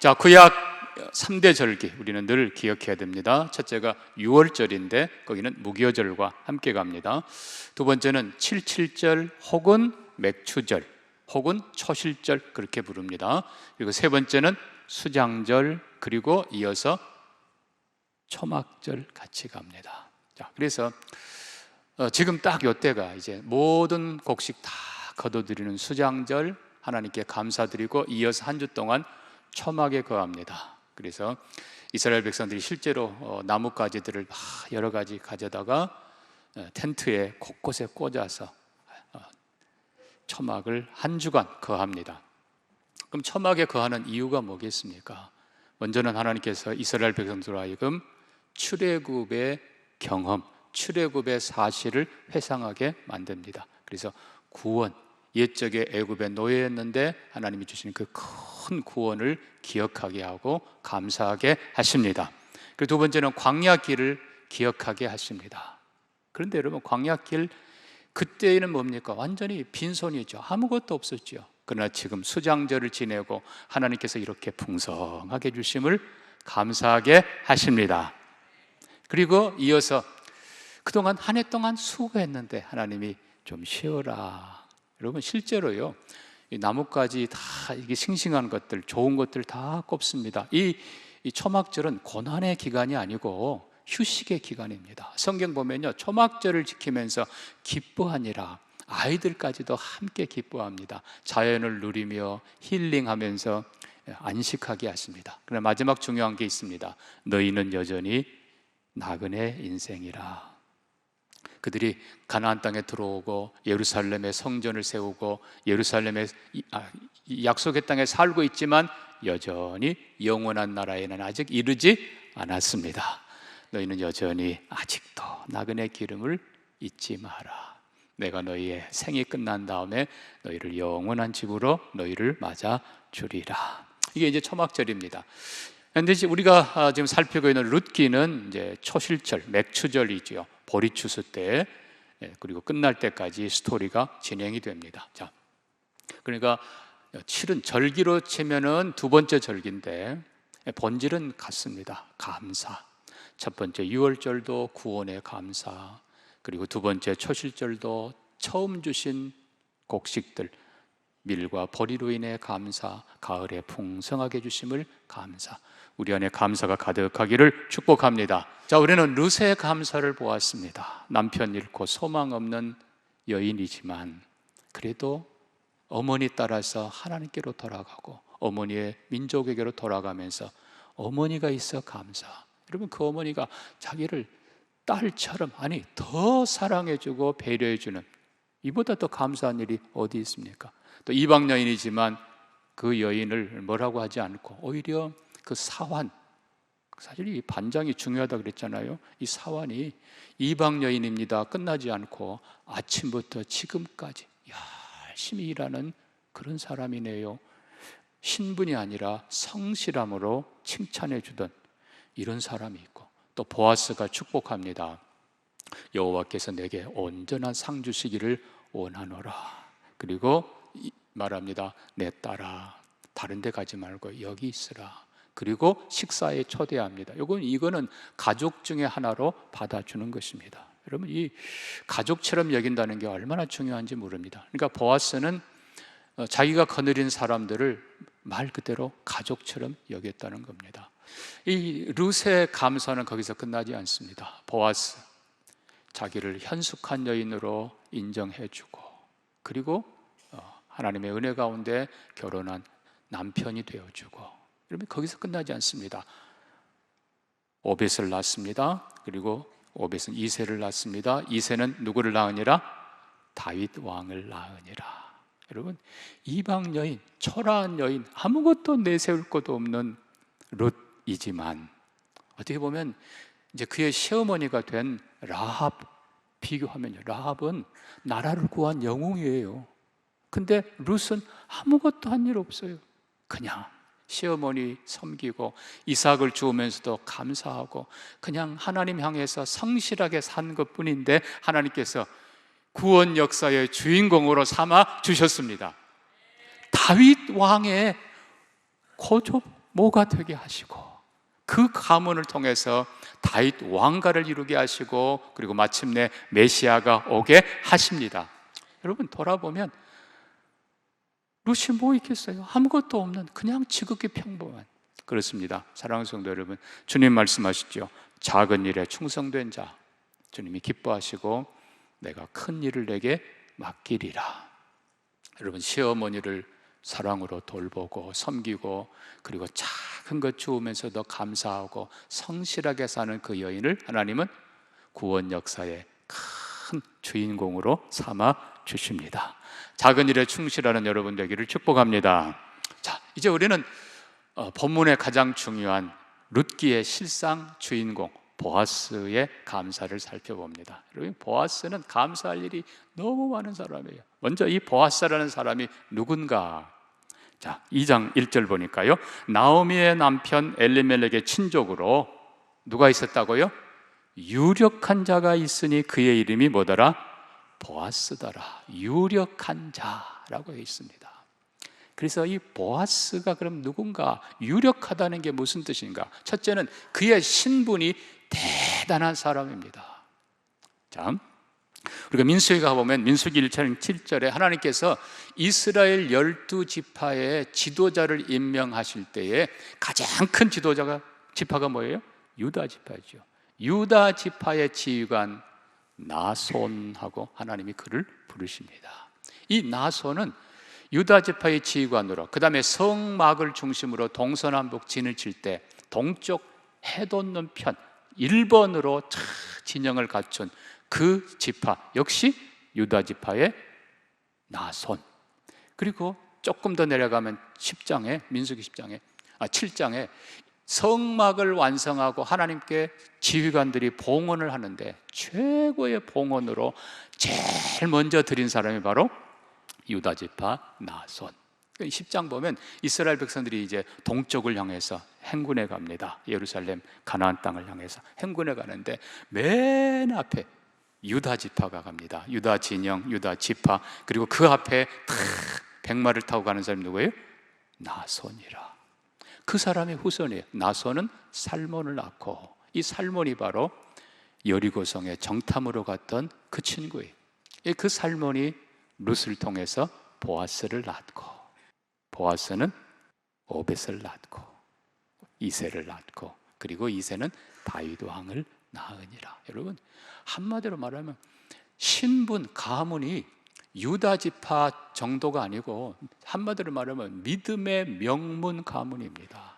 자, 구약 3대 절기 우리는 늘 기억해야 됩니다. 첫째가 유월절인데 거기는 무교절과 함께 갑니다. 두 번째는 칠칠절 혹은 맥추절 혹은 초실절 그렇게 부릅니다. 그리고 세 번째는 수장절, 그리고 이어서 초막절 같이 갑니다. 자, 그래서 지금 딱 이때가 이제 모든 곡식 다 거둬들이는 수장절, 하나님께 감사드리고 이어서 한 주 동안 초막에 거합니다. 그래서 이스라엘 백성들이 실제로 나뭇가지들을 여러 가지 가져다가 텐트에 곳곳에 꽂아서 초막을 한 주간 거합니다. 그럼 초막에 거하는 이유가 뭐겠습니까? 먼저는 하나님께서 이스라엘 백성들로 하여금 출애굽의 경험, 출애굽의 사실을 회상하게 만듭니다. 그래서 구원, 옛적에 애굽의 노예였는데 하나님이 주신 그 큰 구원을 기억하게 하고 감사하게 하십니다. 그리고 두 번째는 광야길을 기억하게 하십니다. 그런데 여러분, 광야길 그때는 뭡니까? 완전히 빈손이죠. 아무것도 없었죠. 그러나 지금 수장절을 지내고 하나님께서 이렇게 풍성하게 주심을 감사하게 하십니다. 그리고 이어서 그동안 한 해 동안 수고했는데 하나님이 좀 쉬어라. 여러분, 실제로요, 이 나뭇가지 다 이게 싱싱한 것들, 좋은 것들 다 꼽습니다. 이 초막절은 고난의 기간이 아니고 휴식의 기간입니다. 성경 보면요, 초막절을 지키면서 기뻐하니라. 아이들까지도 함께 기뻐합니다. 자연을 누리며 힐링하면서 안식하게 하십니다. 그러나 마지막 중요한 게 있습니다. 너희는 여전히 나그네 인생이라. 그들이 가나안 땅에 들어오고 예루살렘에 성전을 세우고 예루살렘의 약속의 땅에 살고 있지만 여전히 영원한 나라에는 아직 이르지 않았습니다. 너희는 여전히 아직도 나그네 기름을 잊지 마라. 내가 너희의 생이 끝난 다음에 너희를 영원한 집으로 너희를 맞아 주리라. 이게 이제 초막절입니다. 그런데 우리가 지금 살피고 있는 룻기는 이제 초실절, 맥추절이지요. 보리 추수 때, 그리고 끝날 때까지 스토리가 진행이 됩니다. 자, 그러니까 7은 절기로 치면은 두 번째 절기인데 본질은 같습니다. 감사. 첫 번째 유월절도 구원의 감사, 그리고 두 번째 초실절도 처음 주신 곡식들, 밀과 보리로 인해 감사, 가을에 풍성하게 주심을 감사. 우리 안에 감사가 가득하기를 축복합니다. 자, 우리는 룻의 감사를 보았습니다. 남편 잃고 소망 없는 여인이지만 그래도 어머니 따라서 하나님께로 돌아가고 어머니의 민족에게로 돌아가면서 어머니가 있어 감사. 여러분, 그 어머니가 자기를 딸처럼, 아니 더 사랑해주고 배려해주는, 이보다 더 감사한 일이 어디 있습니까? 또 이방 여인이지만 그 여인을 뭐라고 하지 않고 오히려 그 사환, 사실 이 반장이 중요하다 그랬잖아요. 이 사환이 이방 여인입니다 끝나지 않고 아침부터 지금까지 열심히 일하는 그런 사람이네요. 신분이 아니라 성실함으로 칭찬해 주던 이런 사람이 있고, 또 보아스가 축복합니다. 여호와께서 내게 온전한 상 주시기를 원하노라. 그리고 말합니다. 내 딸아, 다른 데 가지 말고 여기 있으라. 그리고 식사에 초대합니다. 이거는 가족 중에 하나로 받아주는 것입니다. 여러분, 이 가족처럼 여긴다는 게 얼마나 중요한지 모릅니다. 그러니까 보아스는 자기가 거느린 사람들을 말 그대로 가족처럼 여겼다는 겁니다. 이 룻의 감사는 거기서 끝나지 않습니다. 보아스, 자기를 현숙한 여인으로 인정해주고, 그리고 하나님의 은혜 가운데 결혼한 남편이 되어주고, 여러분, 거기서 끝나지 않습니다. 오벳을 낳습니다. 그리고 오벳은 이새를 낳습니다. 이새는 누구를 낳으니라? 다윗 왕을 낳으니라. 여러분, 이방 여인, 초라한 여인, 아무것도 내세울 것도 없는 룻이지만 어떻게 보면 이제 그의 시어머니가 된 라합 비교하면요, 라합은 나라를 구한 영웅이에요. 근데 룻은 아무것도 한 일 없어요. 그냥 시어머니 섬기고 이삭을 주우면서도 감사하고 그냥 하나님 향해서 성실하게 산 것뿐인데 하나님께서 구원 역사의 주인공으로 삼아 주셨습니다. 다윗 왕의 모가 되게 하시고 그 가문을 통해서 다윗 왕가를 이루게 하시고 그리고 마침내 메시아가 오게 하십니다. 여러분 돌아보면 룻이 뭐 있겠어요? 아무것도 없는 그냥 지극히 평범한, 그렇습니다. 사랑하는 성도 여러분, 주님 말씀하시죠. 작은 일에 충성된 자 주님이 기뻐하시고 내가 큰 일을 내게 맡기리라. 여러분 시어머니를 사랑으로 돌보고 섬기고 그리고 작은 것 주우면서도 감사하고 성실하게 사는 그 여인을 하나님은 구원 역사의 큰 주인공으로 삼아 주십니다. 작은 일에 충실하는 여러분 되기를 축복합니다. 자, 이제 우리는 본문의 가장 중요한 룻기의 실상 주인공 보아스의 감사를 살펴봅니다. 여러분 보아스는 감사할 일이 너무 많은 사람이에요. 먼저 이 보아스라는 사람이 누군가? 자, 2장 1절 보니까요, 나오미의 남편 엘리멜렉의 친족으로 누가 있었다고요? 유력한 자가 있으니 그의 이름이 뭐더라? 보아스더라. 유력한 자라고 있습니다. 그래서 이 보아스가 그럼 누군가? 유력하다는 게 무슨 뜻인가? 첫째는 그의 신분이 대단한 사람입니다. 자, 우리가 민수기에 가보면 민수기 1장 7절에 하나님께서 이스라엘 12지파의 지도자를 임명하실 때에 가장 큰 지파가 뭐예요? 유다 지파죠. 유다 지파의 지휘관 나손하고 하나님이 그를 부르십니다. 이 나손은 유다 지파의 지휘관으로, 그 다음에 성막을 중심으로 동서남북 진을 칠 때 동쪽 해돋는 편 1번으로 진영을 갖춘 그 지파 역시 유다 지파의 나손. 그리고 조금 더 내려가면 10장에 민수기 7장에 성막을 완성하고 하나님께 지휘관들이 봉헌을 하는데 최고의 봉헌으로 제일 먼저 드린 사람이 바로 유다 지파 나손. 10장 보면 이스라엘 백성들이 이제 동쪽을 향해서 행군해 갑니다. 예루살렘 가나안 땅을 향해서 행군해 가는데 맨 앞에 유다 지파가 갑니다. 유다 진영, 유다 지파. 그리고 그 앞에 백마를 타고 가는 사람이 누구예요? 나손이라. 그 사람의 후손이에요. 나손은 살몬을 낳고, 이 살몬이 바로 여리고성에 정탐으로 갔던 그 친구예요. 그 살몬이 룻을 통해서 보아스를 낳고, 보아스는 오벳을 낳고, 이새를 낳고, 그리고 이새는 다윗 왕을 낳으니라. 여러분 한마디로 말하면 신분, 가문이 유다 지파 정도가 아니고 한마디로 말하면 믿음의 명문 가문입니다.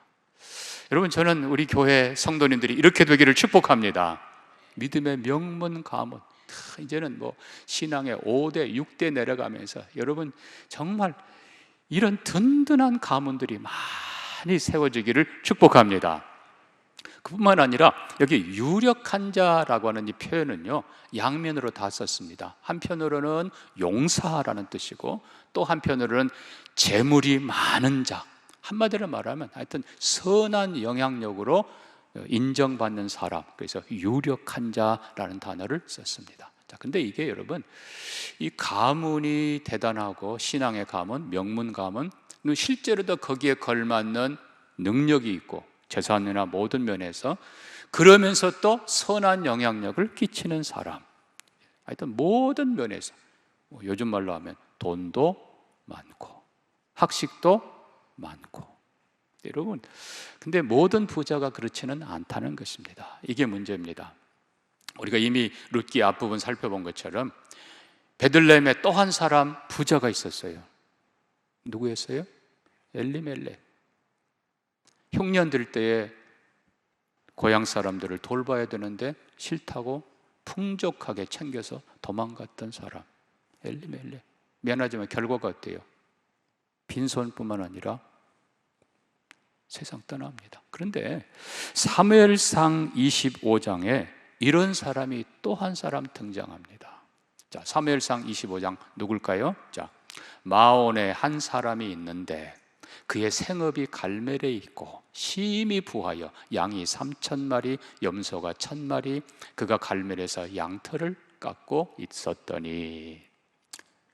여러분 저는 우리 교회 성도님들이 이렇게 되기를 축복합니다. 믿음의 명문 가문. 이제는 뭐 신앙의 5대, 6대 내려가면서 여러분 정말 이런 든든한 가문들이 많이 세워지기를 축복합니다. 그뿐만 아니라 여기 유력한 자라고 하는 이 표현은요, 양면으로 다 썼습니다. 한편으로는 용사라는 뜻이고 또 한편으로는 재물이 많은 자, 한마디로 말하면 하여튼 선한 영향력으로 인정받는 사람, 그래서 유력한 자라는 단어를 썼습니다. 자, 근데 이게 여러분 이 가문이 대단하고 신앙의 가문, 명문 가문, 실제로도 거기에 걸맞는 능력이 있고 재산이나 모든 면에서, 그러면서 또 선한 영향력을 끼치는 사람, 하여튼 모든 면에서 요즘 말로 하면 돈도 많고 학식도 많고. 여러분 근데 모든 부자가 그렇지는 않다는 것입니다. 이게 문제입니다. 우리가 이미 룻기 앞부분 살펴본 것처럼 베들레헴에 또 한 사람 부자가 있었어요. 누구였어요? 엘리멜렉. 흉년 들 때에 고향 사람들을 돌봐야 되는데 싫다고 풍족하게 챙겨서 도망갔던 사람 엘리멜렉. 미안하지만 결과가 어때요? 빈손뿐만 아니라 세상 떠납니다. 그런데 사무엘상 25장에 이런 사람이 또 한 사람 등장합니다. 자, 사무엘상 25장 누굴까요? 자, 마온에 한 사람이 있는데 그의 생업이 갈멜에 있고 심히 부하여 양이 3,000마리, 염소가 1,000마리. 그가 갈멜에서 양털을 깎고 있었더니,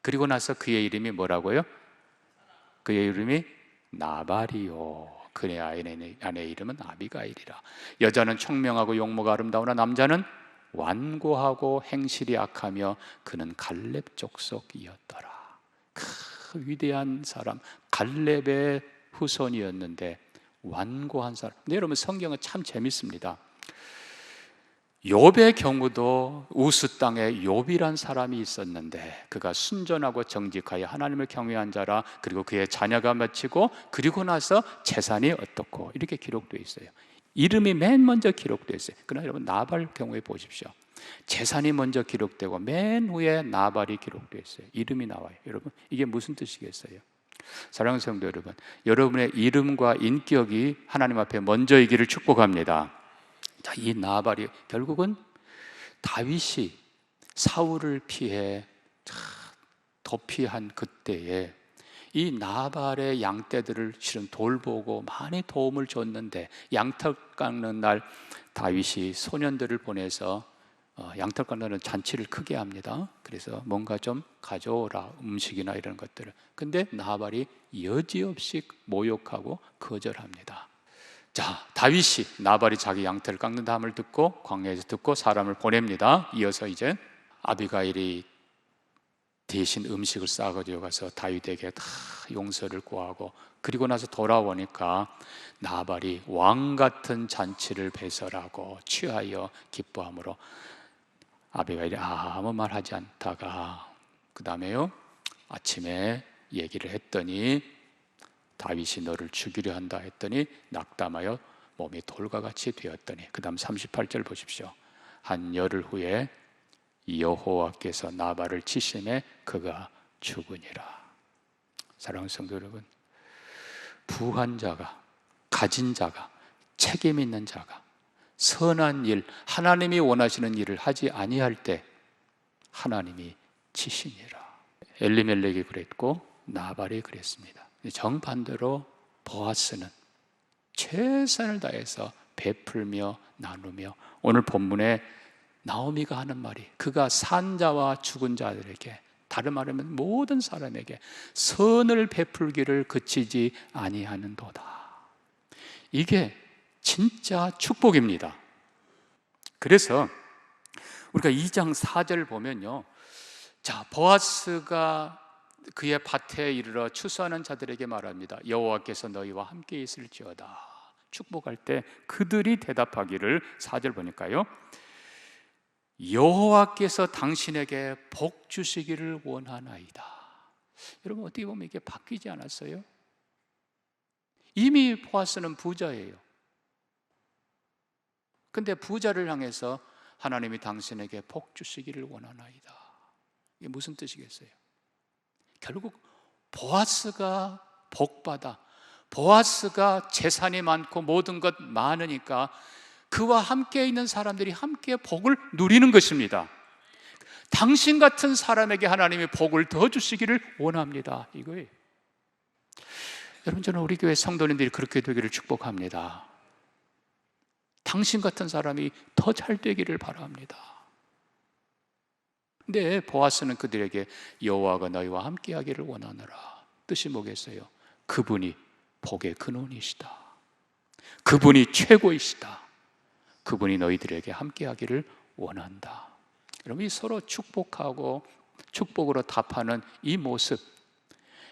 그리고 나서 그의 이름이 뭐라고요? 그의 이름이 나발이요. 그의 아내의 이름은 아비가일이라. 여자는 총명하고 용모가 아름다우나 남자는 완고하고 행실이 악하며 그는 갈렙 족속이었더라. 그 위대한 사람 갈렙의 후손이었는데 완고한 사람. 근데 여러분 성경은 참 재밌습니다. 욥의 경우도 우스 땅에 욥이란 사람이 있었는데 그가 순전하고 정직하여 하나님을 경외한 자라. 그리고 그의 자녀가 맺히고 그리고 나서 재산이 어떻고 이렇게 기록되어 있어요. 이름이 맨 먼저 기록되어 있어요. 그러나 여러분 나발 경우에 보십시오. 재산이 먼저 기록되고 맨 후에 나발이 기록되어 있어요. 이름이 나와요. 여러분 이게 무슨 뜻이겠어요? 사랑하는 성도 여러분, 여러분의 이름과 인격이 하나님 앞에 먼저이기를 축복합니다. 자, 이 나발이 결국은 다윗이 사울을 피해 도피한 그때에 이 나발의 양떼들을 실은 돌보고 많이 도움을 줬는데 양털 깎는 날 다윗이 소년들을 보내서 양털 깎는 잔치를 크게 합니다. 그래서 뭔가 좀 가져오라, 음식이나 이런 것들을. 근데 나발이 여지없이 모욕하고 거절합니다. 자, 다윗이 나발이 자기 양털을 깎는다함을 듣고 광야에서 듣고 사람을 보냅니다. 이어서 이제 아비가일이 대신 음식을 싸가지고 가서 다윗에게 다 용서를 구하고 그리고 나서 돌아오니까 나발이 왕 같은 잔치를 배설하고 취하여 기뻐함으로 아비가일이 아무 말 하지 않다가 그 다음에요 아침에 얘기를 했더니 다윗이 너를 죽이려 한다 했더니 낙담하여 몸이 돌과 같이 되었더니 그 다음 38절 보십시오. 한 열흘 후에 여호와께서 나발을 치심에 그가 죽으니라. 사랑하는 성도 여러분, 부한 자가, 가진 자가, 책임 있는 자가 선한 일, 하나님이 원하시는 일을 하지 아니할 때 하나님이 치시니라. 엘리멜렉이 그랬고 나발이 그랬습니다. 정반대로 보아스는 최선을 다해서 베풀며 나누며, 오늘 본문에 나오미가 하는 말이 그가 산 자와 죽은 자들에게, 다른 말하면 모든 사람에게 선을 베풀기를 그치지 아니하는도다. 이게 진짜 축복입니다. 그래서 우리가 2장 4절 보면요, 자, 보아스가 그의 밭에 이르러 추수하는 자들에게 말합니다. 여호와께서 너희와 함께 있을지어다. 축복할 때 그들이 대답하기를 4절 보니까요, 여호와께서 당신에게 복 주시기를 원하나이다. 여러분 어떻게 보면 이게 바뀌지 않았어요? 이미 보아스는 부자예요. 근데 부자를 향해서 하나님이 당신에게 복 주시기를 원하나이다. 이게 무슨 뜻이겠어요? 결국 보아스가 복받아, 보아스가 재산이 많고 모든 것 많으니까 그와 함께 있는 사람들이 함께 복을 누리는 것입니다. 당신 같은 사람에게 하나님이 복을 더 주시기를 원합니다. 이거예요. 여러분, 저는 우리 교회 성도님들이 그렇게 되기를 축복합니다. 당신 같은 사람이 더 잘 되기를 바랍니다. 근데 보아스는 그들에게 여호와가 너희와 함께 하기를 원하노라. 뜻이 뭐겠어요? 그분이 복의 근원이시다. 그분이 최고이시다. 그분이 너희들에게 함께 하기를 원한다. 여러분, 이 서로 축복하고 축복으로 답하는 이 모습,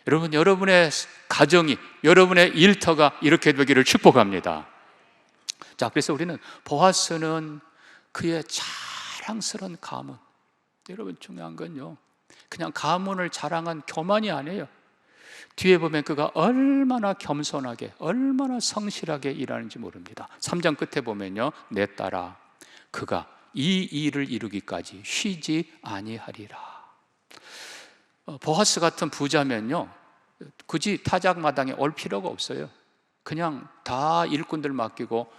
여러분, 여러분의 가정이, 여러분의 일터가 이렇게 되기를 축복합니다. 자, 그래서 우리는 보아스는 그의 자랑스러운 가문, 여러분 중요한 건요, 그냥 가문을 자랑한 교만이 아니에요. 뒤에 보면 그가 얼마나 겸손하게, 얼마나 성실하게 일하는지 모릅니다. 3장 끝에 보면요, 내 딸아 그가 이 일을 이루기까지 쉬지 아니하리라. 보아스 같은 부자면요 굳이 타작마당에 올 필요가 없어요. 그냥 다 일꾼들 맡기고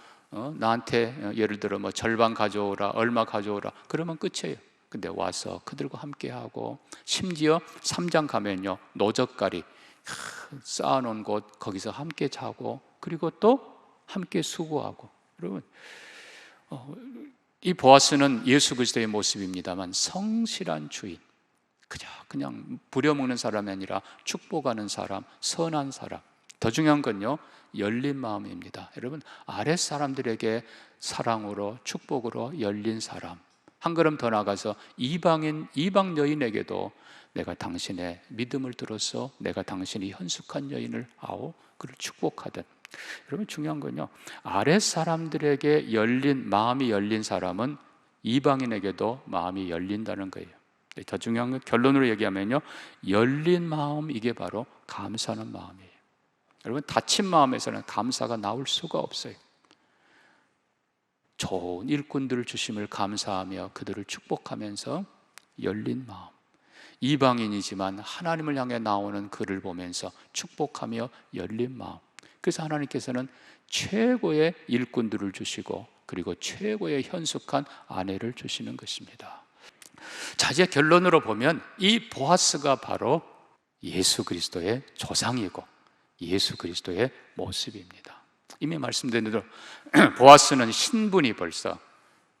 나한테 예를 들어 뭐 절반 가져오라, 얼마 가져오라 그러면 끝이에요. 근데 와서 그들과 함께하고, 심지어 3장 가면요 노젓가리 쌓아놓은 곳 거기서 함께 자고, 그리고 또 함께 수고하고. 여러분, 이 보아스는 예수 그리스도의 모습입니다만 성실한 주인, 그냥 부려먹는 사람이 아니라 축복하는 사람, 선한 사람, 더 중요한 건요, 열린 마음입니다. 여러분, 아랫 사람들에게 사랑으로 축복으로 열린 사람, 한 걸음 더 나가서 이방 여인에게도 내가 당신의 믿음을 들어서 내가 당신이 현숙한 여인을 아오 그를 축복하든. 여러분, 중요한 건요, 아랫 사람들에게 마음이 열린 사람은 이방인에게도 마음이 열린다는 거예요. 더 중요한 건 결론으로 얘기하면요, 열린 마음, 이게 바로 감사하는 마음이에요. 여러분, 닫힌 마음에서는 감사가 나올 수가 없어요. 좋은 일꾼들을 주심을 감사하며 그들을 축복하면서 열린 마음, 이방인이지만 하나님을 향해 나오는 그를 보면서 축복하며 열린 마음. 그래서 하나님께서는 최고의 일꾼들을 주시고 그리고 최고의 현숙한 아내를 주시는 것입니다. 자, 이제 결론으로 보면 이 보아스가 바로 예수 그리스도의 조상이고 예수 그리스도의 모습입니다. 이미 말씀드린 대로 보아스는 신분이 벌써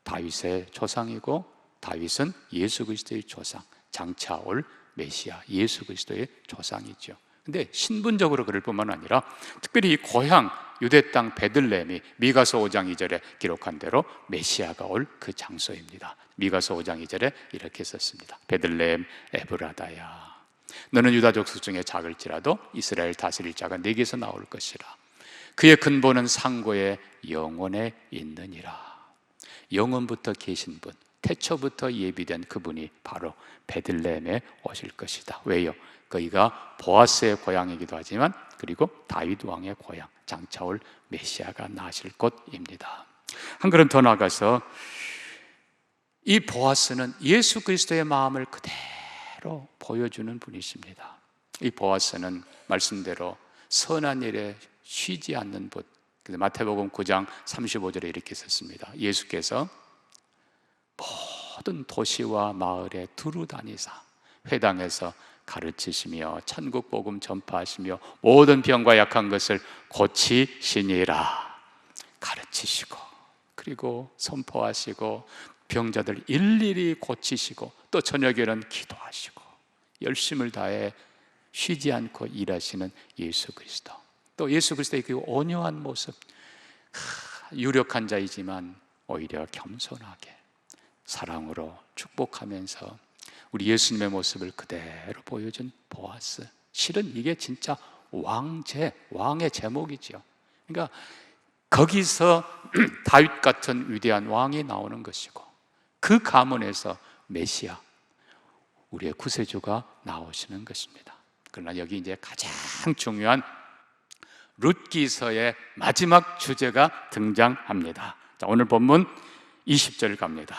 다윗의 조상이고 다윗은 예수 그리스도의 조상, 장차 올 메시아 예수 그리스도의 조상이죠. 근데 신분적으로 그럴 뿐만 아니라 특별히 이 고향 유대 땅 베들레헴이 미가서 5장 2절에 기록한 대로 메시아가 올 그 장소입니다. 미가서 5장 2절에 이렇게 썼습니다. 베들레헴 에브라다야, 너는 유다 족속 중에 작을지라도 이스라엘 다스릴 자가 네게서 나올 것이라. 그의 근본은 상고의 영원에 있느니라. 영원부터 계신 분, 태초부터 예비된 그분이 바로 베들레헴에 오실 것이다. 왜요? 그이가 보아스의 고향이기도 하지만 그리고 다윗 왕의 고향, 장차 올 메시아가 나실 곳입니다. 한 걸음 더 나가서 이 보아스는 예수 그리스도의 마음을 그대로 보여주는 분이십니다. 이 보아스는 말씀대로 선한 일에 쉬지 않는 분. 마태복음 9장 35절에 이렇게 썼습니다. 예수께서 모든 도시와 마을에 두루 다니사 회당에서 가르치시며 천국 복음 전파하시며 모든 병과 약한 것을 고치시니라. 가르치시고 그리고 선포하시고 병자들 일일이 고치시고 또 저녁에는 기도하시고 열심을 다해 쉬지 않고 일하시는 예수 그리스도. 또 예수 그리스도의 그 온유한 모습, 유력한 자이지만 오히려 겸손하게 사랑으로 축복하면서 우리 예수님의 모습을 그대로 보여준 보아스. 실은 이게 진짜 왕의 제목이죠. 그러니까 거기서 다윗 같은 위대한 왕이 나오는 것이고 그 가문에서 메시아, 우리의 구세주가 나오시는 것입니다. 그러나 여기 이제 가장 중요한 룻기서의 마지막 주제가 등장합니다. 자, 오늘 본문 20절 갑니다.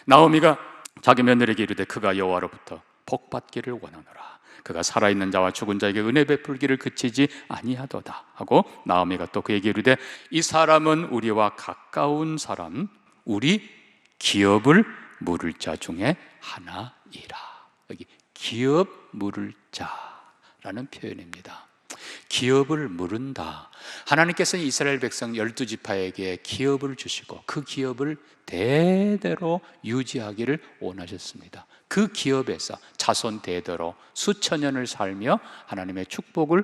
나오미가 자기 며느리에게 이르되 그가 여호와로부터 복받기를 원하노라. 그가 살아있는 자와 죽은 자에게 은혜 베풀기를 그치지 아니하도다 하고 나오미가 또 그에게 이르되 이 사람은 우리와 가까운 사람, 우리 기업을 물을 자 중에 하나이라. 여기 기업 물을 자라는 표현입니다. 기업을 물은다. 하나님께서는 이스라엘 백성 12지파에게 기업을 주시고 그 기업을 대대로 유지하기를 원하셨습니다. 그 기업에서 자손 대대로 수천 년을 살며 하나님의 축복을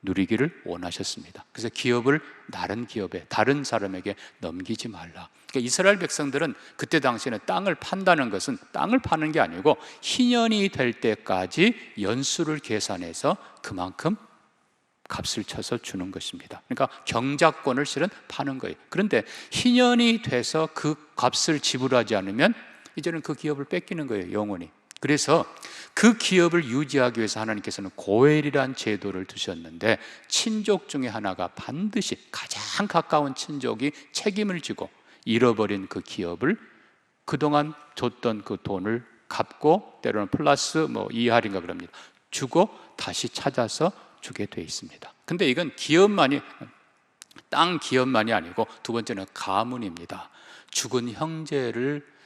누리기를 원하셨습니다. 그래서 기업을 다른 사람에게 넘기지 말라. 그러니까 이스라엘 백성들은 그때 당시에는 땅을 판다는 것은 땅을 파는 게 아니고 희년이 될 때까지 연수를 계산해서 그만큼 값을 쳐서 주는 것입니다. 그러니까 경작권을 실은 파는 거예요. 그런데 희년이 돼서 그 값을 지불하지 않으면 이제는 그 기업을 뺏기는 거예요, 영원히. 그래서 그 기업을 유지하기 위해서 하나님께서는 고엘이란 제도를 두셨는데 친족 중에 하나가 반드시 가장 가까운 친족이 책임을 지고 잃어버린 그 기업을 그동안 줬던 그 돈을 갚고 때로는 플러스 이할인가 그럽니다. 주고 다시 찾아서 주게 돼 있습니다. 근데 이건 땅 기업만이 아니고 두 번째는 가문입니다. 죽은 형제를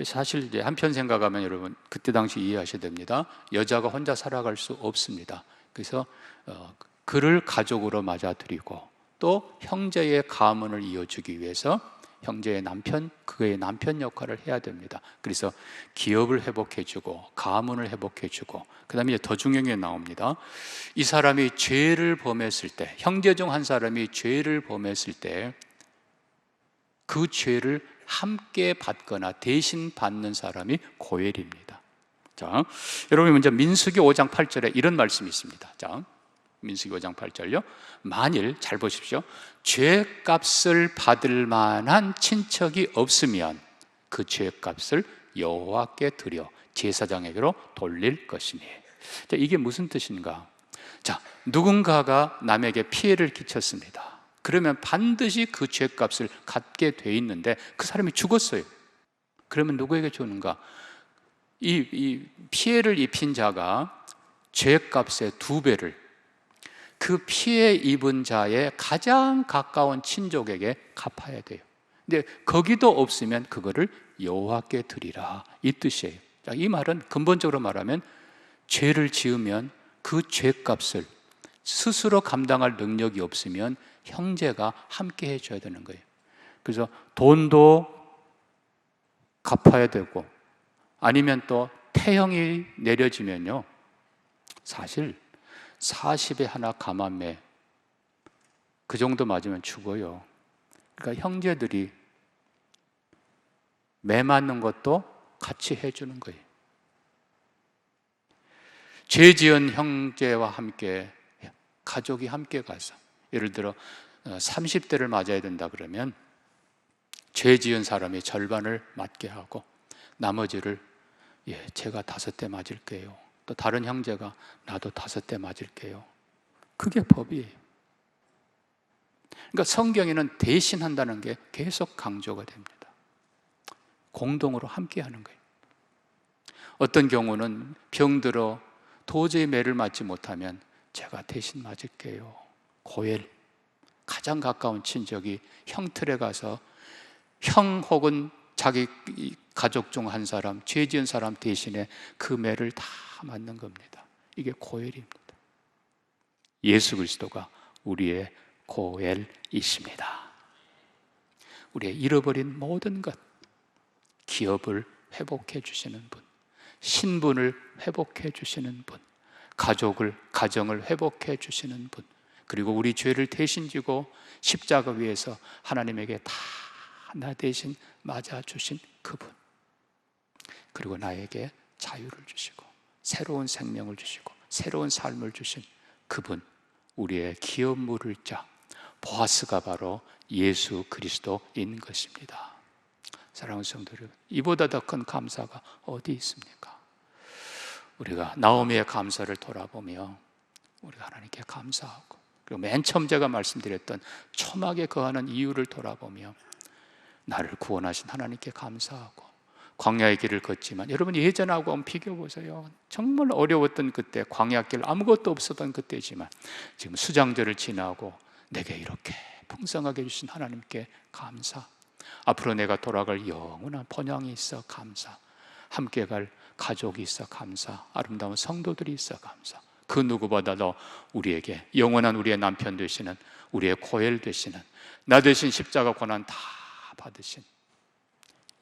사실 한편 생각하면 여러분 그때 당시 이해하셔야 됩니다. 여자가 혼자 살아갈 수 없습니다. 그래서 그를 가족으로 맞아들이고 또 형제의 가문을 이어주기 위해서 형제의 남편, 그의 남편 역할을 해야 됩니다. 그래서 기업을 회복해주고 가문을 회복해주고, 그 다음에 더 중요한 게 나옵니다. 이 사람이 죄를 범했을 때, 형제 중 한 사람이 죄를 범했을 때 그 죄를 함께 받거나 대신 받는 사람이 고엘입니다. 자, 여러분 먼저 민수기 5장 8절에 이런 말씀이 있습니다. 자, 민수기 5장 8절요. 만일, 잘 보십시오, 죄값을 받을 만한 친척이 없으면 그 죄값을 여호와께 드려 제사장에게로 돌릴 것이니. 자, 이게 무슨 뜻인가? 자, 누군가가 남에게 피해를 끼쳤습니다. 그러면 반드시 그 죄값을 갖게 돼 있는데 그 사람이 죽었어요. 그러면 누구에게 주는가? 이 피해를 입힌 자가 죄값의 2배를 그 피해 입은 자의 가장 가까운 친족에게 갚아야 돼요. 근데 거기도 없으면 그거를 여호와께 드리라, 이 뜻이에요. 자, 이 말은 근본적으로 말하면 죄를 지으면 그 죄값을 스스로 감당할 능력이 없으면 형제가 함께 해줘야 되는 거예요. 그래서 돈도 갚아야 되고, 아니면 또 태형이 내려지면요, 사실 40에 하나 가만매, 그 정도 맞으면 죽어요. 그러니까 형제들이 매 맞는 것도 같이 해주는 거예요. 죄 지은 형제와 함께, 가족이 함께 가서, 예를 들어 30대를 맞아야 된다 그러면 죄 지은 사람이 절반을 맞게 하고 나머지를 제가 5대 맞을게요. 또 다른 형제가 나도 5대 맞을게요. 그게 법이에요. 그러니까 성경에는 대신한다는 게 계속 강조가 됩니다. 공동으로 함께 하는 거예요. 어떤 경우는 병들어 도저히 매를 맞지 못하면 제가 대신 맞을게요. 고엘, 가장 가까운 친척이 형 틀에 가서 형 혹은 자기 가족 중 한 사람, 죄 지은 사람 대신에 그 매를 다 맞는 겁니다. 이게 고엘입니다. 예수 그리스도가 우리의 고엘이십니다. 우리의 잃어버린 모든 것, 기업을 회복해 주시는 분, 신분을 회복해 주시는 분, 가정을 회복해 주시는 분, 그리고 우리 죄를 대신 지고 십자가 위에서 하나님에게 다 나 대신 맞아 주신 그분, 그리고 나에게 자유를 주시고 새로운 생명을 주시고 새로운 삶을 주신 그분, 우리의 기업 물을 자 보아스가 바로 예수 그리스도인 것입니다. 사랑하는 성도 여러분, 이보다 더 큰 감사가 어디 있습니까? 우리가 나오미의 감사를 돌아보며 우리가 하나님께 감사하고, 그리고 맨 처음 제가 말씀드렸던 초막에 거하는 이유를 돌아보며 나를 구원하신 하나님께 감사하고, 광야의 길을 걷지만, 여러분 예전하고 한번 비교해 보세요. 정말 어려웠던 그때, 광야길 아무것도 없었던 그때지만 지금 수장절을 지나고 내게 이렇게 풍성하게 주신 하나님께 감사, 앞으로 내가 돌아갈 영원한 번영이 있어 감사, 함께 갈 가족이 있어 감사, 아름다운 성도들이 있어 감사, 그 누구보다도 우리에게 영원한 우리의 남편 되시는, 우리의 고엘 되시는, 나 대신 십자가 고난 다 받으신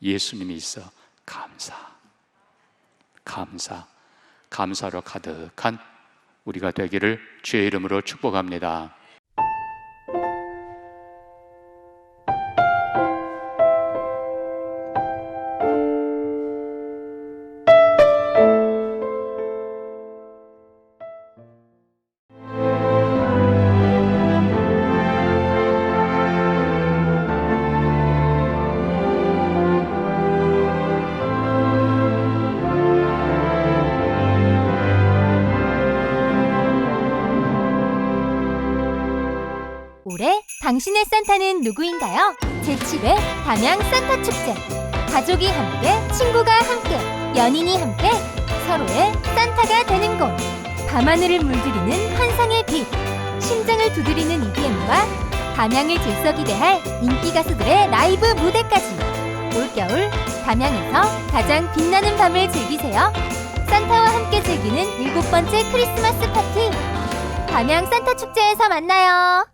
예수님이 있어 감사로 가득한 우리가 되기를 주의 이름으로 축복합니다. 올해 당신의 산타는 누구인가요? 제7회 담양 산타 축제. 가족이 함께, 친구가 함께, 연인이 함께 서로의 산타가 되는 곳. 밤하늘을 물들이는 환상의 빛, 심장을 두드리는 EDM과 담양을 들썩이게 할 인기 가수들의 라이브 무대까지. 올겨울 담양에서 가장 빛나는 밤을 즐기세요. 산타와 함께 즐기는 7번째 크리스마스 파티. 담양 산타 축제에서 만나요.